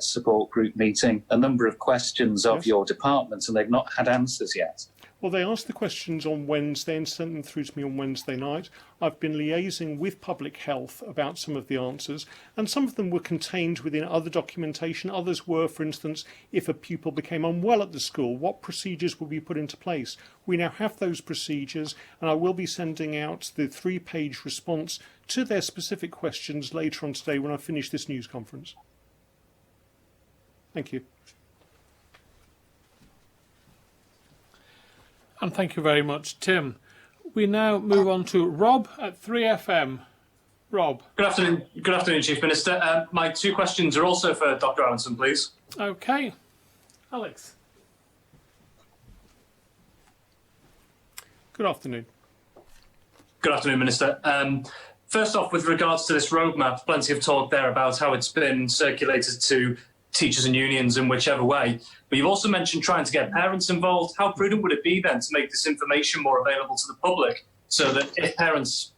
support group meeting a number of questions of your department, and they've not had answers yet.
Well, they asked the questions on Wednesday and sent them through to me on Wednesday night. I've been liaising with Public Health about some of the answers, and some of them were contained within other documentation. Others were, for instance, if a pupil became unwell at the school, what procedures will be put into place? We now have those procedures, and I will be sending out the 3-page response to their specific questions later on today when I finish this news conference. Thank you.
And thank you very much, Tim. We now move on to Rob at 3FM. Rob.
Good afternoon, Chief Minister. My 2 questions are also for Dr. Allinson, please.
Okay. Alex.
Good afternoon.
Good afternoon, Minister. First off, with regards to this roadmap, plenty of talk there about how it's been circulated to teachers and unions in whichever way. But you've also mentioned trying to get parents involved. How prudent would it be then to make this information more available to the public so that if parents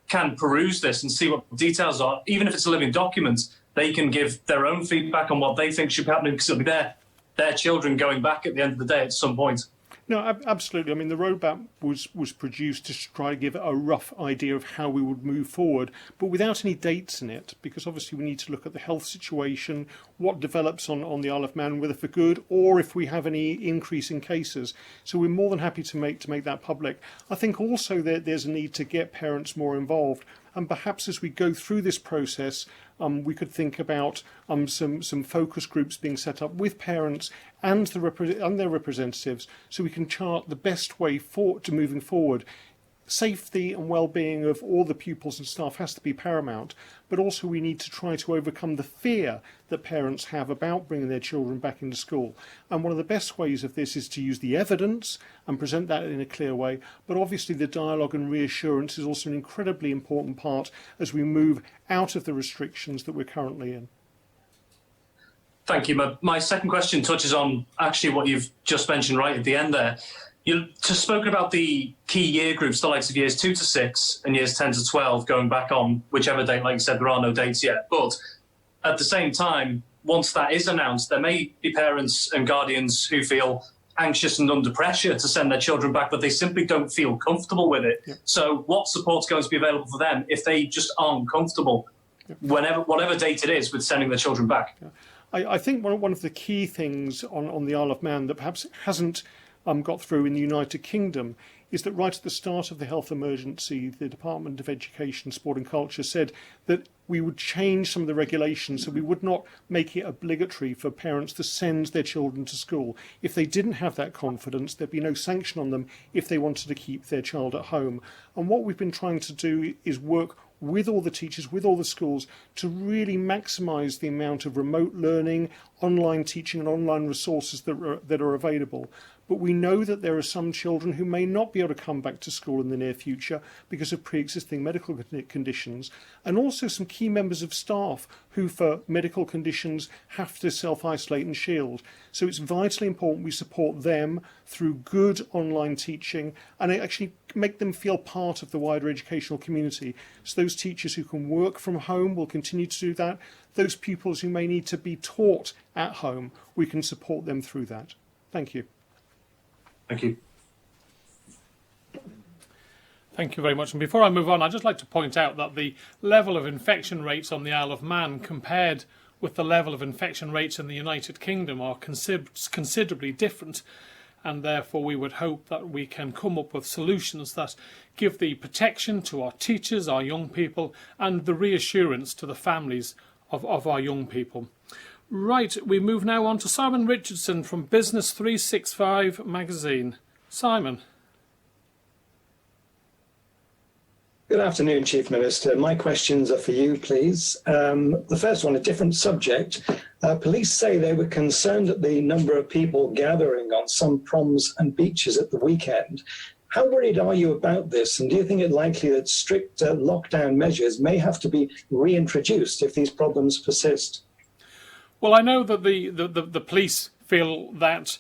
can peruse this and see what the details are, even if it's a living document, they can give their own feedback on what they think should be happening, because it'll be their children going back at the end of the day at some point.
No, absolutely. I mean, the roadmap was produced to try to give a rough idea of how we would move forward, but without any dates in it, because obviously we need to look at the health situation, what develops on the Isle of Man, whether for good or if we have any increase in cases. So we're more than happy to make that public. I think also that there's a need to get parents more involved. And perhaps as we go through this process, we could think about some focus groups being set up with parents and their representatives, so we can chart the best way to moving forward. Safety and well-being of all the pupils and staff has to be paramount, but also we need to try to overcome the fear that parents have about bringing their children back into school. And one of the best ways of this is to use the evidence and present that in a clear way, but obviously the dialogue and reassurance is also an incredibly important part as we move out of the restrictions that we're currently in.
Thank you. My second question touches on actually what you've just mentioned right at the end there. You've just spoken about the key year groups, the likes of years 2 to 6 and years 10 to 12, going back on whichever date. Like you said, there are no dates yet. But at the same time, once that is announced, there may be parents and guardians who feel anxious and under pressure to send their children back, but they simply don't feel comfortable with it. Yep. So what support's going to be available for them if they just aren't comfortable, whatever date it is, with sending their children back?
Yeah. I think one of the key things on the Isle of Man that perhaps hasn't got through in the United Kingdom is that right at the start of the health emergency, the Department of Education, Sport and Culture said that we would change some of the regulations so we would not make it obligatory for parents to send their children to school. If they didn't have that confidence, there'd be no sanction on them if they wanted to keep their child at home. And what we've been trying to do is work with all the teachers, with all the schools, to really maximise the amount of remote learning, online teaching and online resources that are available. But we know that there are some children who may not be able to come back to school in the near future because of pre-existing medical conditions, and also some key members of staff who, for medical conditions, have to self-isolate and shield. So it's vitally important we support them through good online teaching and actually make them feel part of the wider educational community. So those teachers who can work from home will continue to do that. Those pupils who may need to be taught at home, we can support them through that. Thank you.
Thank you.
Thank you very much. And before I move on, I'd just like to point out that the level of infection rates on the Isle of Man compared with the level of infection rates in the United Kingdom are considerably different. And therefore we would hope that we can come up with solutions that give the protection to our teachers, our young people, and the reassurance to the families of our young people. Right, we move now on to Simon Richardson from Business 365 magazine. Simon.
Good afternoon, Chief Minister. My questions are for you, please. The first one, a different subject. Police say they were concerned at the number of people gathering on some proms and beaches at the weekend. How worried are you about this? And do you think it likely that strict lockdown measures may have to be reintroduced if these problems persist?
Well, I know that the police feel that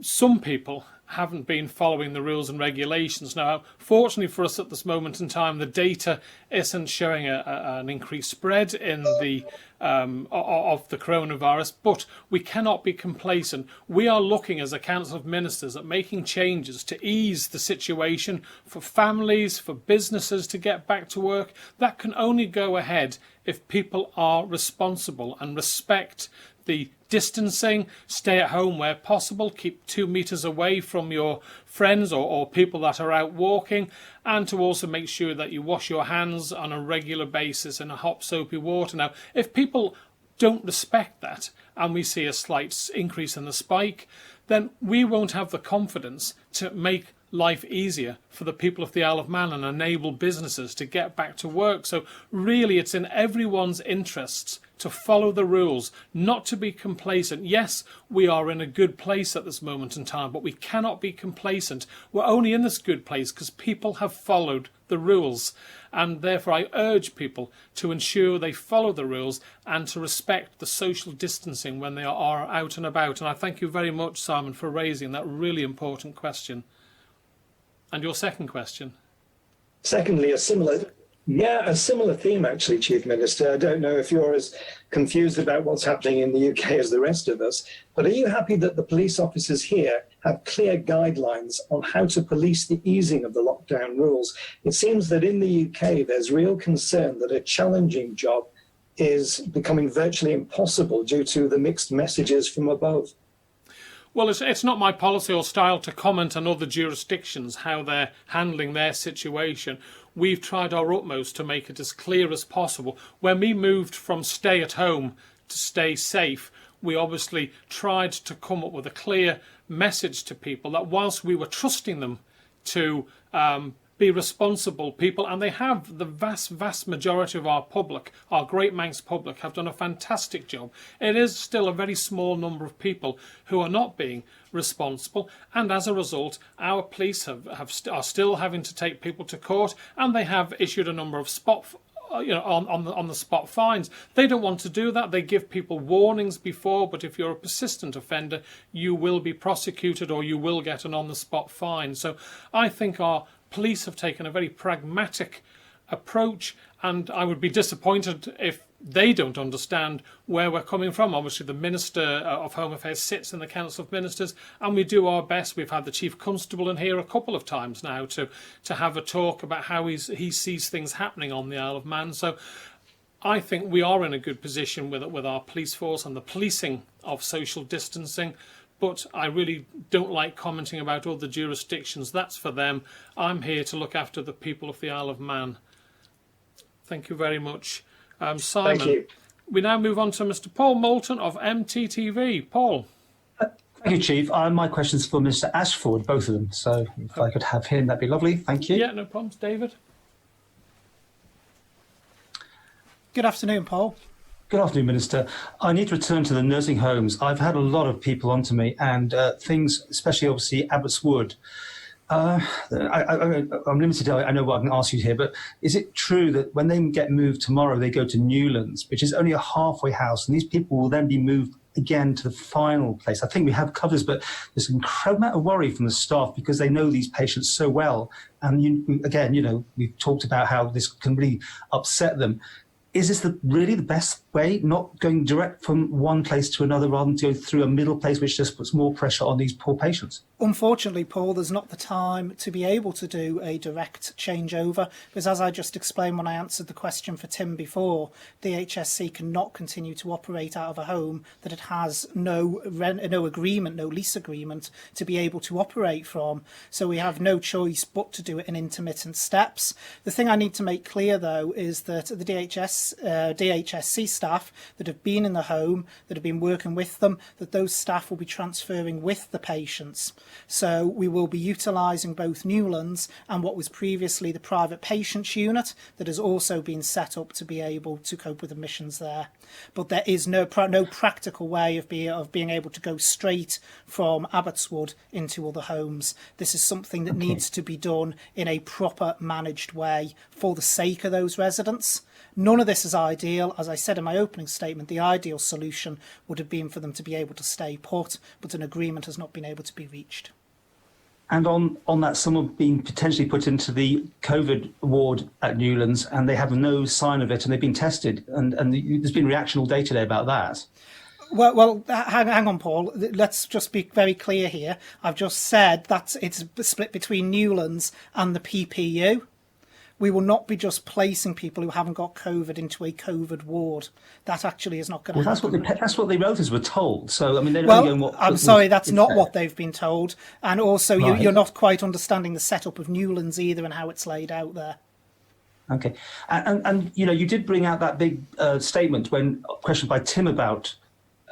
some people haven't been following the rules and regulations. Now, fortunately for us at this moment in time, the data isn't showing an increased spread in the of the coronavirus, but we cannot be complacent. We are looking as a Council of Ministers at making changes to ease the situation for families, for businesses to get back to work. That can only go ahead if people are responsible and respect the distancing, stay at home where possible, keep 2 meters away from your friends or people that are out walking, and to also make sure that you wash your hands on a regular basis in a hot soapy water. Now, if people don't respect that and we see a slight increase in the spike, then we won't have the confidence to make life easier for the people of the Isle of Man and enable businesses to get back to work. So really it's in everyone's interests to follow the rules, not to be complacent. Yes, we are in a good place at this moment in time, but we cannot be complacent. We're only in this good place because people have followed the rules. And therefore I urge people to ensure they follow the rules and to respect the social distancing when they are out and about. And I thank you very much, Simon, for raising that really important question. And your second question?
Secondly, a similar theme, actually, Chief Minister. I don't know if you're as confused about what's happening in the UK as the rest of us, but are you happy that the police officers here have clear guidelines on how to police the easing of the lockdown rules? It seems that in the UK, there's real concern that a challenging job is becoming virtually impossible due to the mixed messages from above.
Well, it's not my policy or style to comment on other jurisdictions, how they're handling their situation. We've tried our utmost to make it as clear as possible. When we moved from stay at home to stay safe, we obviously tried to come up with a clear message to people that whilst we were trusting them to be responsible people, and they have, the vast majority of our public, our Great Manx public, have done a fantastic job. It is still a very small number of people who are not being responsible, and as a result our police are still having to take people to court, and they have issued a number of on the spot fines. They don't want to do that. They give people warnings before, but if you're a persistent offender you will be prosecuted or you will get an on the spot fine. So I think our police have taken a very pragmatic approach, and I would be disappointed if they don't understand where we're coming from. Obviously the Minister of Home Affairs sits in the Council of Ministers, and we do our best. We've had the Chief Constable in here a couple of times now to have a talk about how he sees things happening on the Isle of Man. So I think we are in a good position with our police force and the policing of social distancing. but I really don't like commenting about other jurisdictions. That's for them. I'm here to look after the people of the Isle of Man. Thank you very much. Simon,
Thank you.
we now move on to Mr. Paul Moulton of MTTV. Paul.
Thank you, Chief. My question's for Mr. Ashford, both of them. So if I could have him, that'd be lovely. Thank you.
Yeah, no problems. David.
Good afternoon, Paul.
Good afternoon, Minister. I need to return to the nursing homes. I've had a lot of people onto me, and things, especially obviously Abbots Wood. I'm limited. I know what I can ask you here, but is it true that when they get moved tomorrow, they go to Newlands, which is only a halfway house, and these people will then be moved again to the final place? I think we have covers, but there's an incredible amount of worry from the staff because they know these patients so well. And we've talked about how this can really upset them. Is this really the best way, not going direct from one place to another rather than to go through a middle place, which just puts more pressure on these poor patients?
Unfortunately, Paul, there's not the time to be able to do a direct changeover because, as I just explained when I answered the question for Tim before, the HSC cannot continue to operate out of a home that it has no agreement, no lease agreement to be able to operate from. So we have no choice but to do it in intermittent steps. The thing I need to make clear, though, is that the DHSC staff that have been in the home, that have been working with them, that those staff will be transferring with the patients. So we will be utilising both Newlands and what was previously the private patients unit that has also been set up to be able to cope with admissions there. But there is no practical way of being able to go straight from Abbots Wood into other homes. This is something that needs to be done in a proper managed way for the sake of those residents. None of this is ideal. As I said in my opening statement, the ideal solution would have been for them to be able to stay put, but an agreement has not been able to be reached.
And on that, some have been potentially put into the COVID ward at Newlands, and they have no sign of it, and they've been tested, and there's been reaction all day today about that.
Well, hang on, Paul. Let's just be very clear here. I've just said that it's split between Newlands and the PPU. We will not be just placing people who haven't got COVID into a COVID ward. That actually is not going to happen.
That's what the relatives were told. So, I mean, they're
well,
only going
I'm sorry, that's not what they've been told. And also, right. You're not quite understanding the setup of Newlands either and how it's laid out there.
Okay. And you did bring out that big statement when questioned by Tim about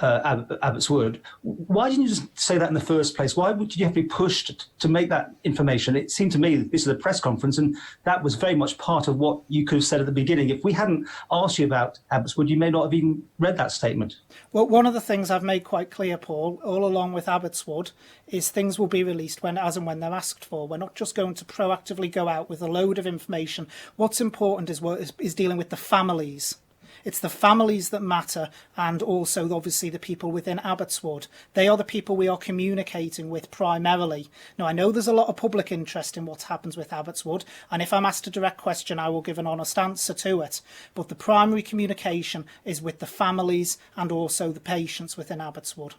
Abbots Wood. Why didn't you just say that in the first place? Why did you have to be pushed to make that information? It seemed to me that this is a press conference, and that was very much part of what you could have said at the beginning. If we hadn't asked you about Abbots Wood, you may not have even read that statement.
Well, one of the things I've made quite clear, Paul, all along with Abbots Wood, is things will be released as and when they're asked for. We're not just going to proactively go out with a load of information. What's important is dealing with the families. It's the families that matter, and also obviously the people within Abbots Wood. They are the people we are communicating with primarily. Now, I know there's a lot of public interest in what happens with Abbots Wood, and if I'm asked a direct question, I will give an honest answer to it. But the primary communication is with the families and also the patients within Abbots Wood.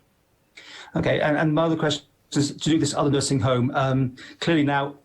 Okay,
and my other question to do this other nursing home. Clearly now,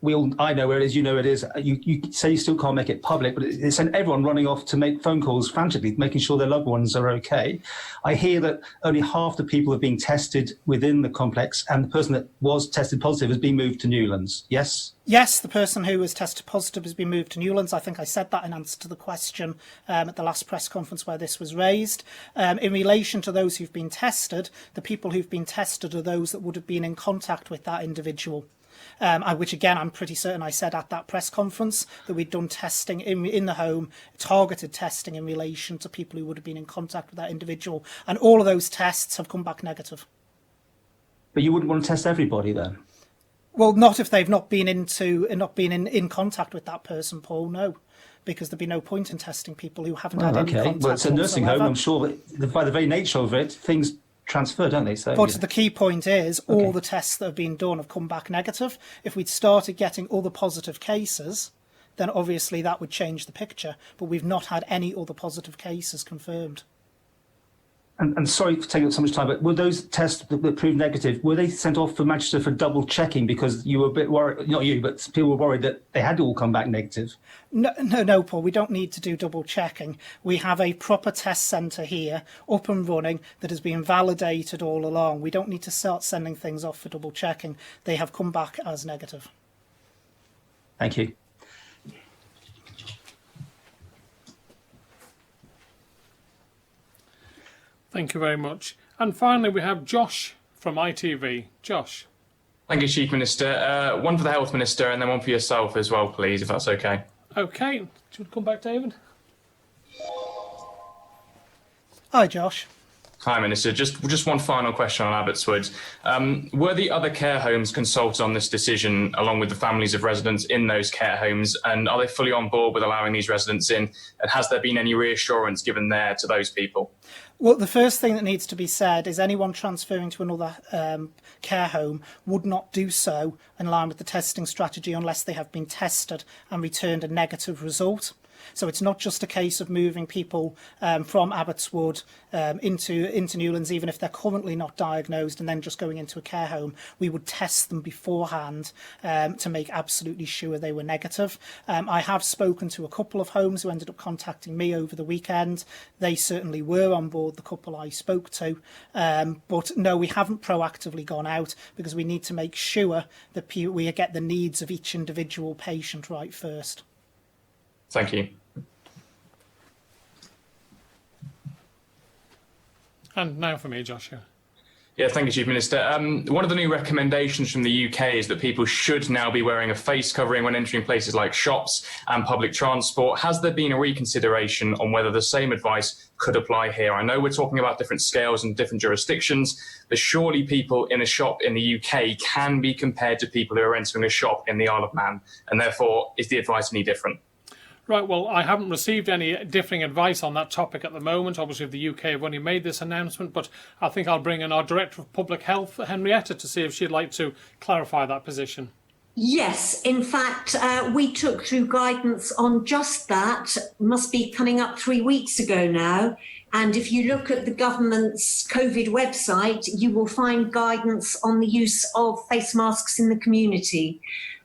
I know where it is, you know where it is. You say you still can't make it public, but it's everyone running off to make phone calls frantically, making sure their loved ones are okay. I hear that only half the people are being tested within the complex, and the person that was tested positive has been moved to Newlands. Yes?
Yes, the person who was tested positive has been moved to Newlands. I think I said that in answer to the question at the last press conference where this was raised. In relation to those who've been tested, the people who've been tested are those that would have been in contact with that individual. Which again, I'm pretty certain I said at that press conference that we'd done testing in the home, targeted testing in relation to people who would have been in contact with that individual. And all of those tests have come back negative.
But you wouldn't want to test everybody then?
Well, not if they've not been in contact with that person, Paul, no. Because there'd be no point in testing people who haven't had any contact.
Well, it's a nursing home, I'm sure that by the very nature of it, things transfer, don't they? So,
but the key point is all the tests that have been done have come back negative. If we'd started getting other positive cases, then obviously that would change the picture. But we've not had any other positive cases confirmed.
And sorry for taking up so much time, but were those tests that proved negative, were they sent off for Manchester for double checking because you were a bit worried, not you, but people were worried that they had all come back negative?
No, Paul, we don't need to do double checking. We have a proper test centre here, up and running, that has been validated all along. We don't need to start sending things off for double checking. They have come back as negative.
Thank you.
Thank you very much. And finally, we have Josh from ITV. Josh.
Thank you, Chief Minister. One for the Health Minister and then one for yourself as well, please, if that's okay.
Okay. Do you want to come back, David?
Hi, Josh.
Hi, Minister. Just one final question on Abbotswood. Were the other care homes consulted on this decision, along with the families of residents in those care homes, and are they fully on board with allowing these residents in? And has there been any reassurance given there to those people?
Well, the first thing that needs to be said is anyone transferring to another care home would not do so in line with the testing strategy unless they have been tested and returned a negative result. So it's not just a case of moving people from Abbotswood into Newlands, even if they're currently not diagnosed, and then just going into a care home. We would test them beforehand to make absolutely sure they were negative. I have spoken to a couple of homes who ended up contacting me over the weekend. They certainly were on board, the couple I spoke to. But no, we haven't proactively gone out because we need to make sure that we get the needs of each individual patient right first.
Thank you.
And now for me, Joshua.
Yeah, thank you, Chief Minister. One of the new recommendations from the UK is that people should now be wearing a face covering when entering places like shops and public transport. Has there been a reconsideration on whether the same advice could apply here? I know we're talking about different scales and different jurisdictions, but surely people in a shop in the UK can be compared to people who are entering a shop in the Isle of Man, and therefore is the advice any different?
Right, well, I haven't received any differing advice on that topic at the moment. Obviously, the UK have only made this announcement, but I think I'll bring in our Director of Public Health, Henrietta, to see if she'd like to clarify that position.
Yes, in fact, we took through guidance on just that, must be coming up 3 weeks ago now. And if you look at the government's COVID website, you will find guidance on the use of face masks in the community.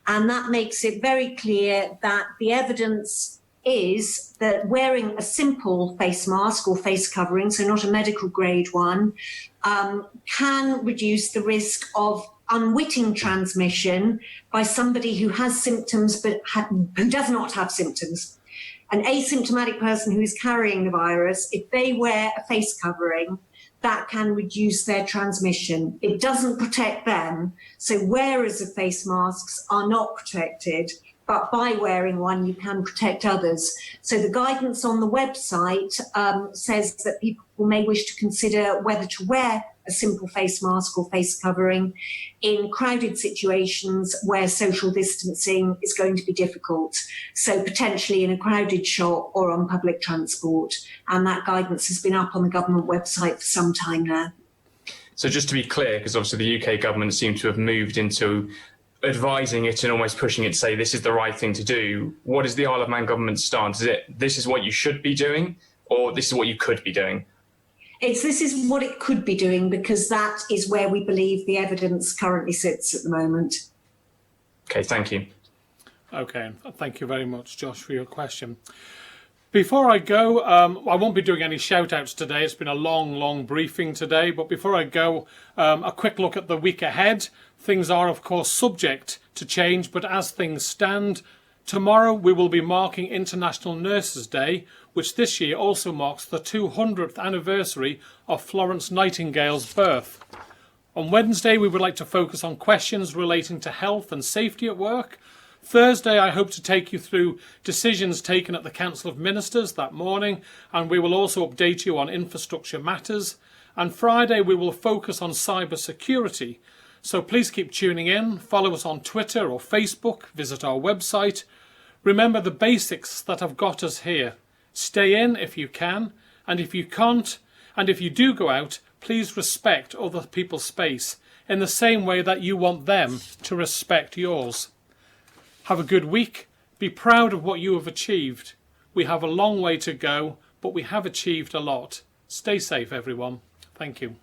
And that makes it very clear that the evidence is that wearing a simple face mask or face covering, so not a medical grade one, can reduce the risk of unwitting transmission by somebody who has symptoms but who does not have symptoms. An asymptomatic person who is carrying the virus, if they wear a face covering, that can reduce their transmission. It doesn't protect them. So wearers of face masks are not protected, but by wearing one, you can protect others. So the guidance on the website says that people may wish to consider whether to wear a simple face mask or face covering in crowded situations where social distancing is going to be difficult. So potentially in a crowded shop or on public transport. And that guidance has been up on the government website for some time now.
So just to be clear, because obviously the UK government seems to have moved into advising it and almost pushing it to say this is the right thing to do. What is the Isle of Man government's stance? Is it this is what you should be doing, or this is what you could be doing?
This is what it could be doing, because that is where we believe the evidence currently sits at the moment.
Okay, thank you.
Okay, thank you very much, Josh, for your question. Before I go, I won't be doing any shout-outs today. It's been a long briefing today. But before I go, a quick look at the week ahead. Things are, of course, subject to change, but as things stand, tomorrow we will be marking International Nurses Day, which this year also marks the 200th anniversary of Florence Nightingale's birth. On Wednesday, we would like to focus on questions relating to health and safety at work. Thursday, I hope to take you through decisions taken at the Council of Ministers that morning, and we will also update you on infrastructure matters. And Friday, we will focus on cyber security. So please keep tuning in, follow us on Twitter or Facebook, visit our website. Remember the basics that have got us here. Stay in if you can, and if you can't, and if you do go out, please respect other people's space in the same way that you want them to respect yours. Have a good week. Be proud of what you have achieved. We have a long way to go, but we have achieved a lot. Stay safe, everyone. Thank you.